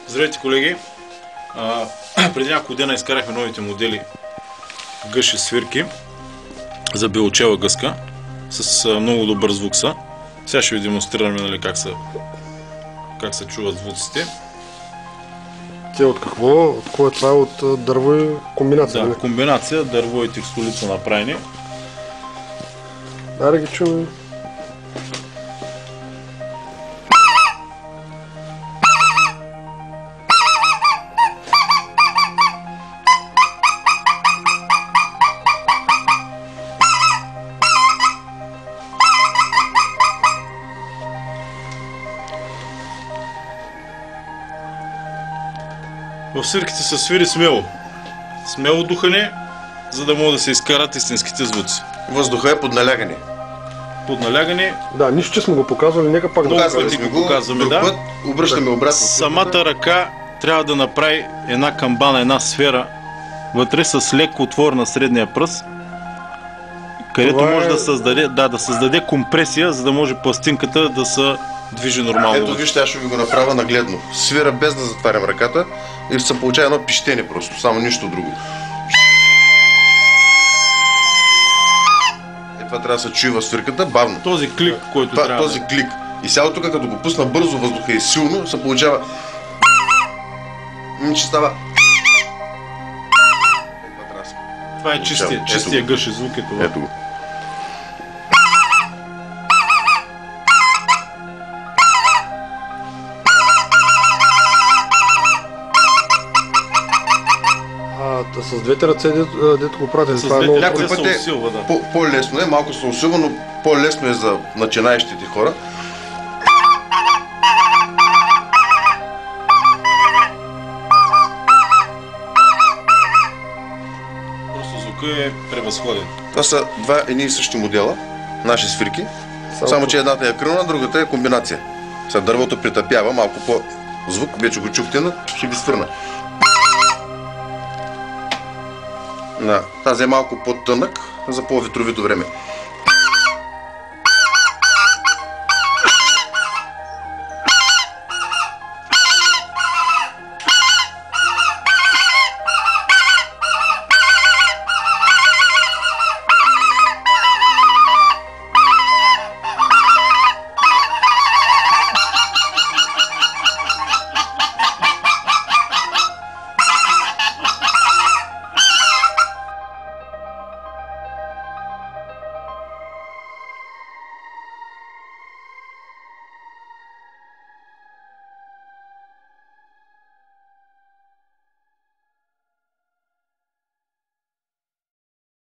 Здравейте, колеги! Преди няколко дена изкарахме новите модели гъши свирки за белочева гъска с много добър звук са. Сега ще ви демонстрираме, нали, как се чуват звуците. Те от какво? От кое това е? От дърво и комбинация? Да, комбинация дърво и текстолица направени. Да ги чуем. В свирките се свири смело. Смело духане, за да могат да се изкарат истинските звуци. Въздуха е под налягане. Под налягане. Да, нищо, че сме го показвали, нека пак да го показваме. Да. Път обръщаме обратно. Самата ръка трябва да направи една камбана, една сфера вътре с леко отвор на средния пръст, където може да създаде компресия, за да може пластинката да се движи нормално. Ето вижте, аз ще ви го направя нагледно. Свира без да затварям ръката и се получава едно пищене просто, само нищо друго. Това трябва да се чуе в свирката бавно. Този клик, който трябва. Този клик. И сега тук, като го пусна бързо въздуха и силно, се получава. Че става. Това е чистия гъши звук, е това. Ето го. С двете ръце, дето го правите, това е много... Някой път е по-лесно е, малко се усилва, но по-лесно е за начинаещите хора. Просто звукът е превъзходен. Това са два едни и същи модела, наши свирки, само че едната е акрилна, другата е комбинация. Сега дървото притъпява, малко по-звук, вече го чухте, но ще ви свърна. Тази е малко по-тънък за по-ветровито време.